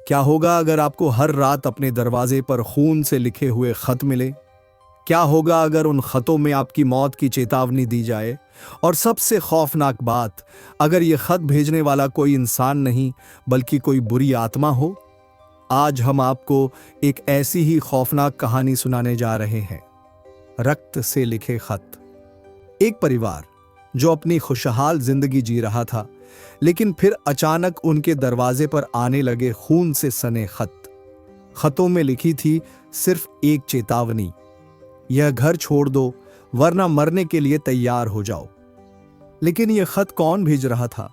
क्या होगा अगर आपको हर रात अपने दरवाजे पर खून से लिखे हुए खत मिले? क्या होगा अगर उन खतों में आपकी मौत की चेतावनी दी जाए? और सबसे खौफनाक बात, अगर यह खत भेजने वाला कोई इंसान नहीं बल्कि कोई बुरी आत्मा हो। आज हम आपको एक ऐसी ही खौफनाक कहानी सुनाने जा रहे हैं, रक्त से लिखे खत। एक परिवार जो अपनी खुशहाल जिंदगी जी रहा था, लेकिन फिर अचानक उनके दरवाजे पर आने लगे खून से सने खत। खतों में लिखी थी सिर्फ एक चेतावनी, यह घर छोड़ दो वरना मरने के लिए तैयार हो जाओ। लेकिन यह खत कौन भेज रहा था?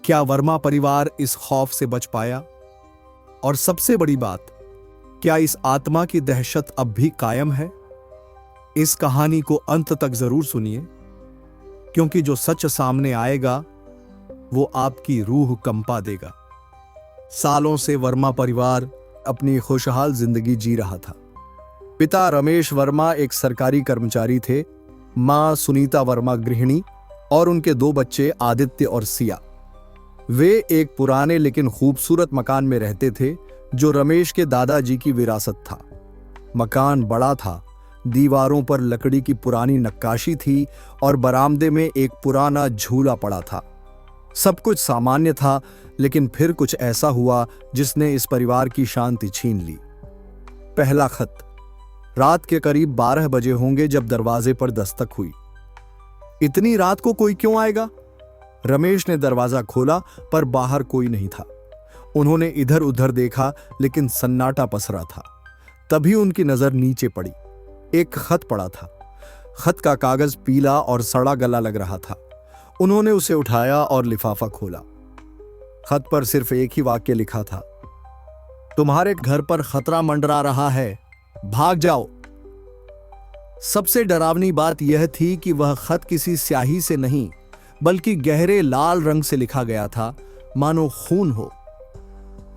क्या वर्मा परिवार इस खौफ से बच पाया? और सबसे बड़ी बात, क्या इस आत्मा की दहशत अब भी कायम है? इस कहानी को अंत तक जरूर सुनिए, क्योंकि जो सच सामने आएगा वो आपकी रूह कंपा देगा। सालों से वर्मा परिवार अपनी खुशहाल जिंदगी जी रहा था। पिता रमेश वर्मा एक सरकारी कर्मचारी थे, मां सुनीता वर्मा गृहिणी और उनके 2 बच्चे आदित्य और सिया। वे एक पुराने लेकिन खूबसूरत मकान में रहते थे जो रमेश के दादाजी की विरासत था। मकान बड़ा था, दीवारों पर लकड़ी की पुरानी नक्काशी थी और बरामदे में एक पुराना झूला पड़ा था। सब कुछ सामान्य था, लेकिन फिर कुछ ऐसा हुआ जिसने इस परिवार की शांति छीन ली। पहला खत। रात के करीब 12 बजे होंगे जब दरवाजे पर दस्तक हुई। इतनी रात को कोई क्यों आएगा? रमेश ने दरवाजा खोला पर बाहर कोई नहीं था। उन्होंने इधर उधर देखा, लेकिन सन्नाटा पसरा था। तभी उनकी नजर नीचे पड़ी। एक खत पड़ा था। खत का कागज पीला और सड़ा गला लग रहा था। उन्होंने उसे उठाया और लिफाफा खोला। खत पर सिर्फ एक ही वाक्य लिखा था, तुम्हारे घर पर खतरा मंडरा रहा है, भाग जाओ। सबसे डरावनी बात यह थी कि वह खत किसी स्याही से नहीं बल्कि गहरे लाल रंग से लिखा गया था, मानो खून हो।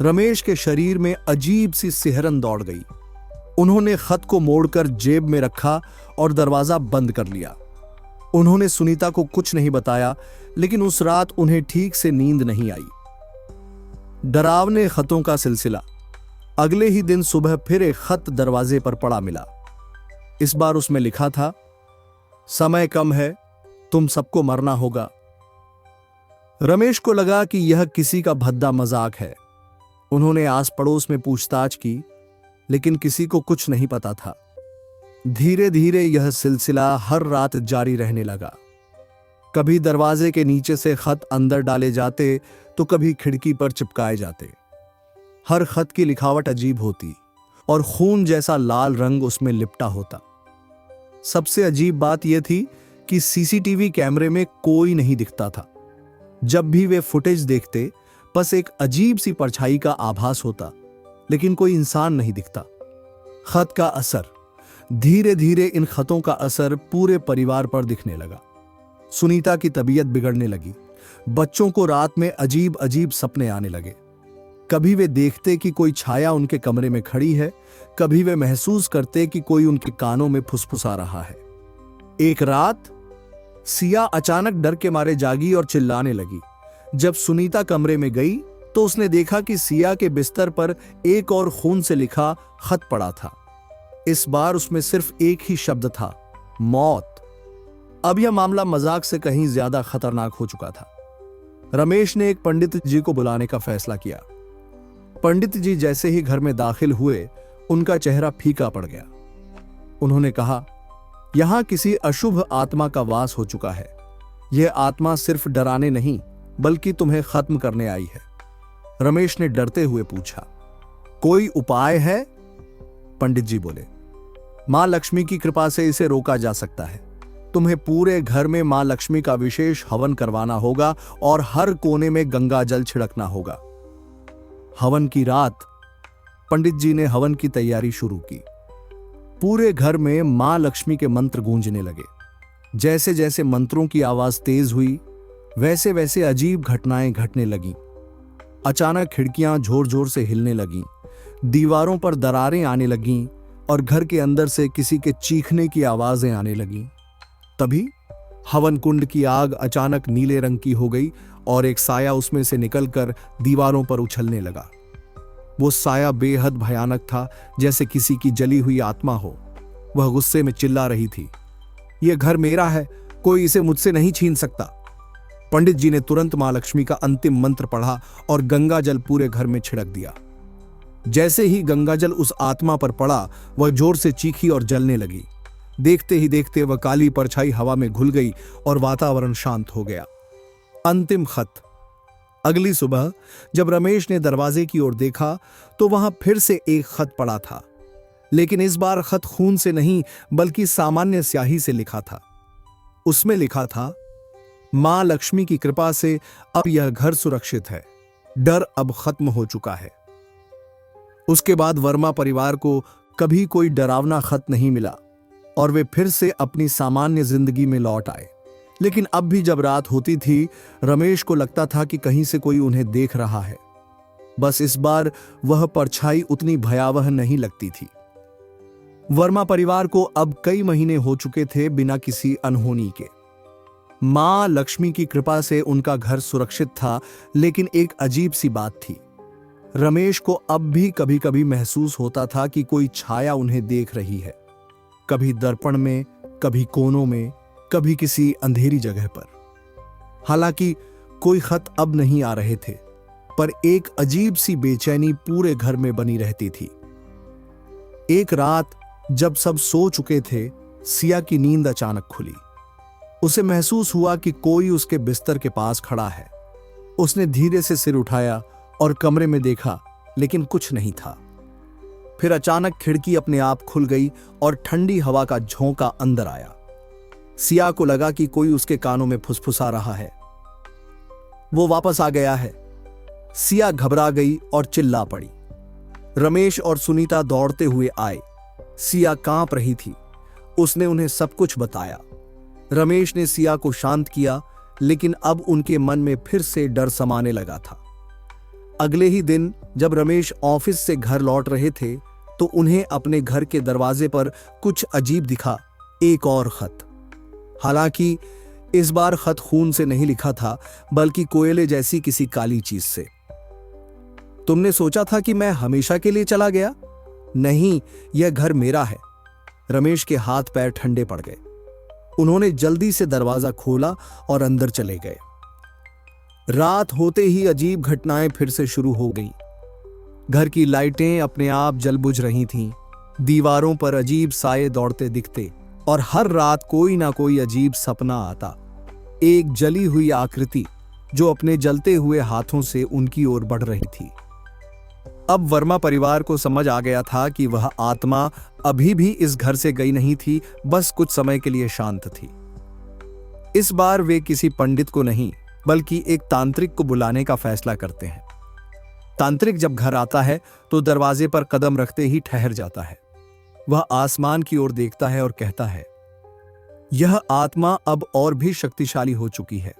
रमेश के शरीर में अजीब सी सिहरन दौड़ गई। उन्होंने खत को मोड़कर जेब में रखा और दरवाजा बंद कर लिया। उन्होंने सुनीता को कुछ नहीं बताया, लेकिन उस रात उन्हें ठीक से नींद नहीं आई। डरावने खतों का सिलसिला। अगले ही दिन सुबह फिर एक खत दरवाजे पर पड़ा मिला। इस बार उसमें लिखा था, समय कम है, तुम सबको मरना होगा। रमेश को लगा कि यह किसी का भद्दा मजाक है। उन्होंने आस पड़ोस में पूछताछ की, लेकिन किसी को कुछ नहीं पता था। धीरे धीरे यह सिलसिला हर रात जारी रहने लगा। कभी दरवाजे के नीचे से खत अंदर डाले जाते तो कभी खिड़की पर चिपकाए जाते। हर खत की लिखावट अजीब होती और खून जैसा लाल रंग उसमें लिपटा होता। सबसे अजीब बात यह थी कि सीसीटीवी कैमरे में कोई नहीं दिखता था। जब भी वे फुटेज देखते, बस एक अजीब सी परछाई का आभास होता, लेकिन कोई इंसान नहीं दिखता। खत का असर। धीरे धीरे इन खतों का असर पूरे परिवार पर दिखने लगा। सुनीता की तबीयत बिगड़ने लगी। बच्चों को रात में अजीब अजीब सपने आने लगे। कभी वे देखते कि कोई छाया उनके कमरे में खड़ी है, कभी वे महसूस करते कि कोई उनके कानों में फुसफुसा रहा है। एक रात सिया अचानक डर के मारे जागी और चिल्लाने लगी। जब सुनीता कमरे में गई तो उसने देखा कि सिया के बिस्तर पर एक और खून से लिखा खत पड़ा था। इस बार उसमें सिर्फ एक ही शब्द था, मौत। अब यह मामला मजाक से कहीं ज्यादा खतरनाक हो चुका था। रमेश ने एक पंडित जी को बुलाने का फैसला किया। पंडित जी जैसे ही घर में दाखिल हुए, उनका चेहरा फीका पड़ गया। उन्होंने कहा, यहां किसी अशुभ आत्मा का वास हो चुका है। यह आत्मा सिर्फ डराने नहीं बल्कि तुम्हें खत्म करने आई है। रमेश ने डरते हुए पूछा, कोई उपाय है? पंडित जी बोले, मां लक्ष्मी की कृपा से इसे रोका जा सकता है। तुम्हें पूरे घर में मां लक्ष्मी का विशेष हवन करवाना होगा और हर कोने में गंगा जल छिड़कना होगा। हवन की रात पंडित जी ने हवन की तैयारी शुरू की। पूरे घर में मां लक्ष्मी के मंत्र गूंजने लगे। जैसे जैसे मंत्रों की आवाज तेज हुई, वैसे वैसे अजीब घटनाएं घटने लगीं। अचानक खिड़कियां जोर जोर से हिलने लगीं, दीवारों पर दरारें आने लगीं और घर के अंदर से किसी के चीखने की आवाजें आने लगीं। तभी हवन कुंड की आग अचानक नीले रंग की हो गई और एक साया उसमें से निकलकर दीवारों पर उछलने लगा। वो साया बेहद भयानक था, जैसे किसी की जली हुई आत्मा हो। वह गुस्से में चिल्ला रही थी, यह घर मेरा है, कोई इसे मुझसे नहीं छीन सकता। पंडित जी ने तुरंत मां लक्ष्मी का अंतिम मंत्र पढ़ा और गंगा जल पूरे घर में छिड़क दिया। जैसे ही गंगा जल उस आत्मा पर पड़ा, वह जोर से चीखी और जलने लगी। देखते ही देखते वह काली परछाई हवा में घुल गई और वातावरण शांत हो गया। अंतिम खत। अगली सुबह जब रमेश ने दरवाजे की ओर देखा तो वहां फिर से एक खत पड़ा था, लेकिन इस बार खत खून से नहीं बल्कि सामान्य स्याही से लिखा था। उसमें लिखा था, मां लक्ष्मी की कृपा से अब यह घर सुरक्षित है, डर अब खत्म हो चुका है। उसके बाद वर्मा परिवार को कभी कोई डरावना खत नहीं मिला और वे फिर से अपनी सामान्य जिंदगी में लौट आए। लेकिन अब भी जब रात होती थी, रमेश को लगता था कि कहीं से कोई उन्हें देख रहा है। बस इस बार वह परछाई उतनी भयावह नहीं लगती थी। वर्मा परिवार को अब कई महीने हो चुके थे बिना किसी अनहोनी के। मां लक्ष्मी की कृपा से उनका घर सुरक्षित था, लेकिन एक अजीब सी बात थी। रमेश को अब भी कभी कभी महसूस होता था कि कोई छाया उन्हें देख रही है, कभी दर्पण में, कभी कोनों में, कभी किसी अंधेरी जगह पर। हालांकि कोई खत अब नहीं आ रहे थे, पर एक अजीब सी बेचैनी पूरे घर में बनी रहती थी। एक रात जब सब सो चुके थे, सिया की नींद अचानक खुली। उसे महसूस हुआ कि कोई उसके बिस्तर के पास खड़ा है। उसने धीरे से सिर उठाया और कमरे में देखा, लेकिन कुछ नहीं था। फिर अचानक खिड़की अपने आप खुल गई और ठंडी हवा का झोंका अंदर आया। सिया को लगा कि कोई उसके कानों में फुसफुसा रहा है। वो वापस आ गया है। सिया घबरा गई और चिल्ला पड़ी। रमेश और सुनीता दौड़ते हुए आए। सिया कांप रही थी। उसने उन्हें सब कुछ बताया। रमेश ने सिया को शांत किया, लेकिन अब उनके मन में फिर से डर समाने लगा था। अगले ही दिन जब रमेश ऑफिस से घर लौट रहे थे, तो उन्हें अपने घर के दरवाजे पर कुछ अजीब दिखा, एक और खत। हालांकि इस बार खत खून से नहीं लिखा था, बल्कि कोयले जैसी किसी काली चीज से। तुमने सोचा था कि मैं हमेशा के लिए चला गया? नहीं, यह घर मेरा है। रमेश के हाथ पैर ठंडे पड़ गए। उन्होंने जल्दी से दरवाजा खोला और अंदर चले गए। रात होते ही अजीब घटनाएं फिर से शुरू हो गईं। घर की लाइटें अपने आप जल बुझ रही थीं। दीवारों पर अजीब साये दौड़ते दिखते और हर रात कोई ना कोई अजीब सपना आता। एक जली हुई आकृति जो अपने जलते हुए हाथों से उनकी ओर बढ़ रही थी। अब वर्मा परिवार को समझ आ गया था कि वह आत्मा अभी भी इस घर से गई नहीं थी, बस कुछ समय के लिए शांत थी। इस बार वे किसी पंडित को नहीं, बल्कि एक तांत्रिक को बुलाने का फैसला करते हैं। तांत्रिक जब घर आता है तो दरवाजे पर कदम रखते ही ठहर जाता है। वह आसमान की ओर देखता है और कहता है, यह आत्मा अब और भी शक्तिशाली हो चुकी है।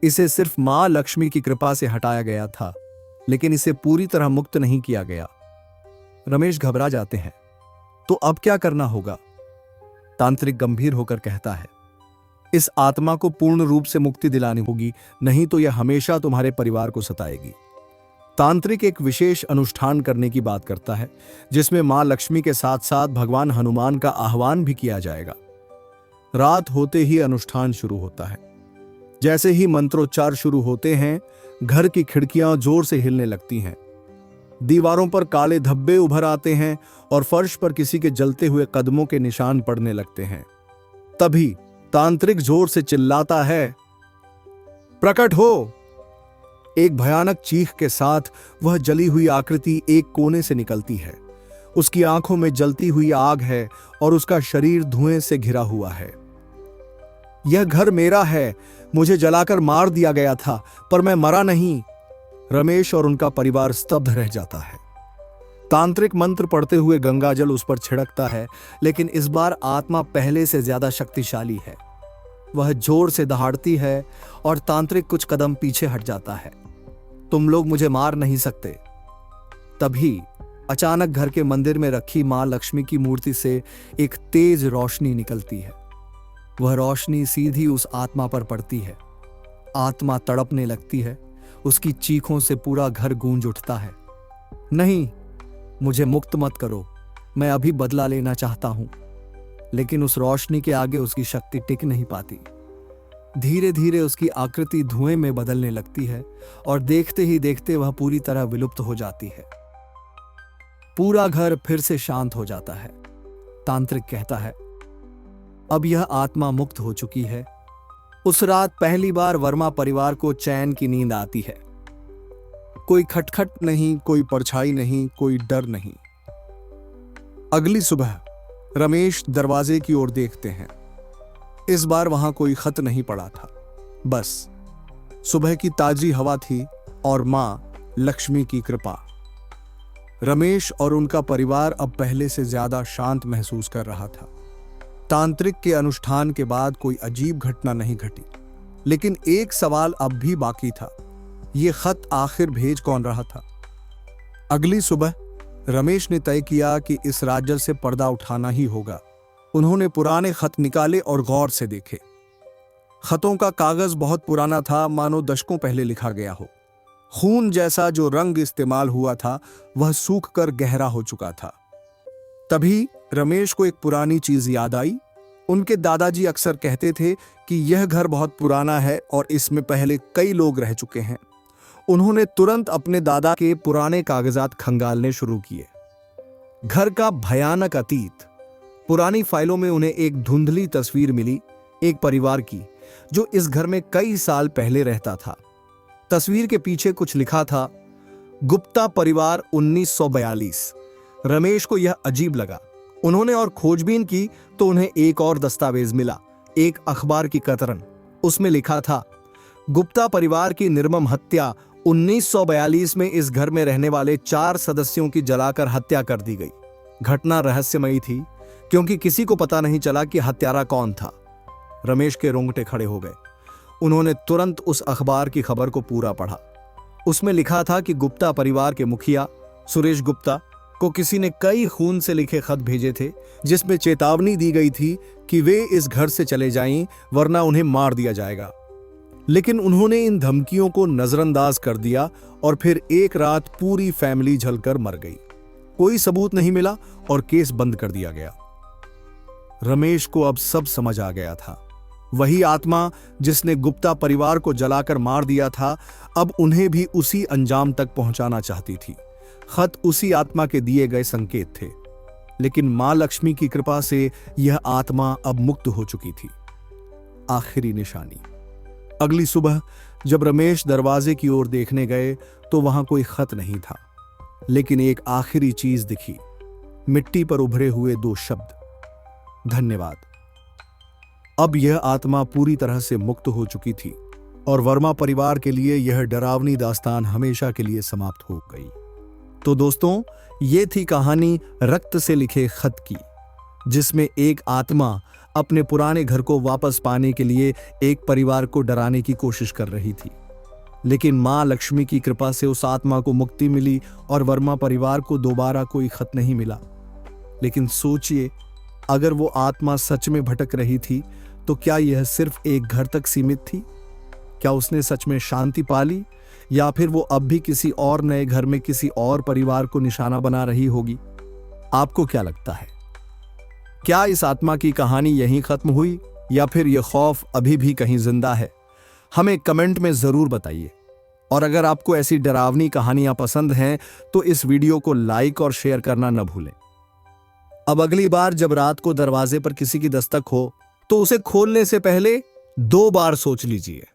इसे सिर्फ मां लक्ष्मी की कृपा से हटाया गया था, लेकिन इसे पूरी तरह मुक्त नहीं किया गया। रमेश घबरा जाते हैं। तो अब क्या करना होगा? तांत्रिक गंभीर होकर कहता है, इस आत्मा को पूर्ण रूप से मुक्ति दिलानी होगी, नहीं तो यह हमेशा तुम्हारे परिवार को सताएगी। तांत्रिक एक विशेष अनुष्ठान करने की बात करता है, जिसमें मां लक्ष्मी के साथ साथ भगवान हनुमान का आह्वान भी किया जाएगा। रात होते ही अनुष्ठान शुरू होता है। जैसे ही मंत्रोच्चार शुरू होते हैं, घर की खिड़कियां जोर से हिलने लगती हैं। दीवारों पर काले धब्बे उभर आते हैं और फर्श पर किसी के जलते हुए कदमों के निशान पड़ने लगते हैं। तभी तांत्रिक जोर से चिल्लाता है, प्रकट हो। एक भयानक चीख के साथ वह जली हुई आकृति एक कोने से निकलती है। उसकी आंखों में जलती हुई आग है और उसका शरीर धुएं से घिरा हुआ है। यह घर मेरा है, मुझे जलाकर मार दिया गया था, पर मैं मरा नहीं। रमेश और उनका परिवार स्तब्ध रह जाता है। तांत्रिक मंत्र पढ़ते हुए गंगाजल उस पर छिड़कता है, लेकिन इस बार आत्मा पहले से ज्यादा शक्तिशाली है। वह जोर से दहाड़ती है और तांत्रिक कुछ कदम पीछे हट जाता है। तुम लोग मुझे मार नहीं सकते। तभी अचानक घर के मंदिर में रखी मां लक्ष्मी की मूर्ति से एक तेज रोशनी निकलती है। वह रोशनी सीधी उस आत्मा पर पड़ती है। आत्मा तड़पने लगती है। उसकी चीखों से पूरा घर गूंज उठता है। नहीं, मुझे मुक्त मत करो, मैं अभी बदला लेना चाहता हूं। लेकिन उस रोशनी के आगे उसकी शक्ति टिक नहीं पाती। धीरे धीरे उसकी आकृति धुएं में बदलने लगती है और देखते ही देखते वह पूरी तरह विलुप्त हो जाती है। पूरा घर फिर से शांत हो जाता है। तांत्रिक कहता है, अब यह आत्मा मुक्त हो चुकी है। उस रात पहली बार वर्मा परिवार को चैन की नींद आती है। कोई खटखट नहीं, कोई परछाई नहीं, कोई डर नहीं। अगली सुबह रमेश दरवाजे की ओर देखते हैं। इस बार वहां कोई खत नहीं पड़ा था, बस सुबह की ताजी हवा थी और मां लक्ष्मी की कृपा। रमेश और उनका परिवार अब पहले से ज्यादा शांत महसूस कर रहा था। तांत्रिक के अनुष्ठान के बाद कोई अजीब घटना नहीं घटी, लेकिन एक सवाल अब भी बाकी था। यह खत आखिर भेज कौन रहा था? अगली सुबह रमेश ने तय किया कि इस राज्य से पर्दा उठाना ही होगा। उन्होंने पुराने खत निकाले और गौर से देखे। खतों का कागज बहुत पुराना था, मानो दशकों पहले लिखा गया हो। खून जैसा जो रंग इस्तेमाल हुआ था वह सूख कर गहरा हो चुका था। तभी रमेश को एक पुरानी चीज याद आई। उनके दादाजी अक्सर कहते थे कि यह घर बहुत पुराना है और इसमें पहले कई लोग रह चुके हैं। उन्होंने तुरंत अपने दादा के पुराने कागजात खंगालने शुरू किए। घर का भयानक अतीत। पुरानी फाइलों में उन्हें एक धुंधली तस्वीर मिली, एक परिवार की जो इस घर में कई साल पहले रहता था। तस्वीर के पीछे कुछ लिखा था, गुप्ता परिवार 1942। रमेश को यह अजीब लगा। उन्होंने और खोजबीन की तो उन्हें एक और दस्तावेज मिला, एक अखबार की कतरन। उसमें लिखा था, गुप्ता परिवार की निर्मम हत्या। 1942 में इस घर में रहने वाले 4 सदस्यों की जलाकर हत्या कर दी गई। घटना रहस्यमयी थी क्योंकि किसी को पता नहीं चला कि हत्यारा कौन था। रमेश के रोंगटे खड़े हो गए। उन्होंने तुरंत उस अखबार की खबर को पूरा पढ़ा। उसमें लिखा था कि गुप्ता परिवार के मुखिया सुरेश गुप्ता को किसी ने कई खून से लिखे खत भेजे थे, जिसमें चेतावनी दी गई थी कि वे इस घर से चले जाएं वरना उन्हें मार दिया जाएगा। लेकिन उन्होंने इन धमकियों को नजरअंदाज कर दिया और फिर एक रात पूरी फैमिली जलकर मर गई। कोई सबूत नहीं मिला और केस बंद कर दिया गया। रमेश को अब सब समझ आ गया था। वही आत्मा जिसने गुप्ता परिवार को जलाकर मार दिया था, अब उन्हें भी उसी अंजाम तक पहुंचाना चाहती थी। खत उसी आत्मा के दिए गए संकेत थे, लेकिन मां लक्ष्मी की कृपा से यह आत्मा अब मुक्त हो चुकी थी। आखिरी निशानी। अगली सुबह जब रमेश दरवाजे की ओर देखने गए तो वहां कोई खत नहीं था, लेकिन एक आखिरी चीज दिखी। मिट्टी पर उभरे हुए 2 शब्द, धन्यवाद। अब यह आत्मा पूरी तरह से मुक्त हो चुकी थी और वर्मा परिवार के लिए यह डरावनी दास्तान हमेशा के लिए समाप्त हो गई। तो दोस्तों, ये थी कहानी रक्त से लिखे खत की, जिसमें एक आत्मा अपने पुराने घर को वापस पाने के लिए एक परिवार को डराने की कोशिश कर रही थी। लेकिन मां लक्ष्मी की कृपा से उस आत्मा को मुक्ति मिली और वर्मा परिवार को दोबारा कोई खत नहीं मिला। लेकिन सोचिए, अगर वो आत्मा सच में भटक रही थी तो क्या यह सिर्फ एक घर तक सीमित थी? क्या उसने सच में शांति पा ली, या फिर वो अब भी किसी और नए घर में किसी और परिवार को निशाना बना रही होगी? आपको क्या लगता है? क्या इस आत्मा की कहानी यहीं खत्म हुई, या फिर यह खौफ अभी भी कहीं जिंदा है? हमें कमेंट में जरूर बताइए। और अगर आपको ऐसी डरावनी कहानियां पसंद हैं तो इस वीडियो को लाइक और शेयर करना न भूलें। अब अगली बार जब रात को दरवाजे पर किसी की दस्तक हो तो उसे खोलने से पहले 2 बार सोच लीजिए।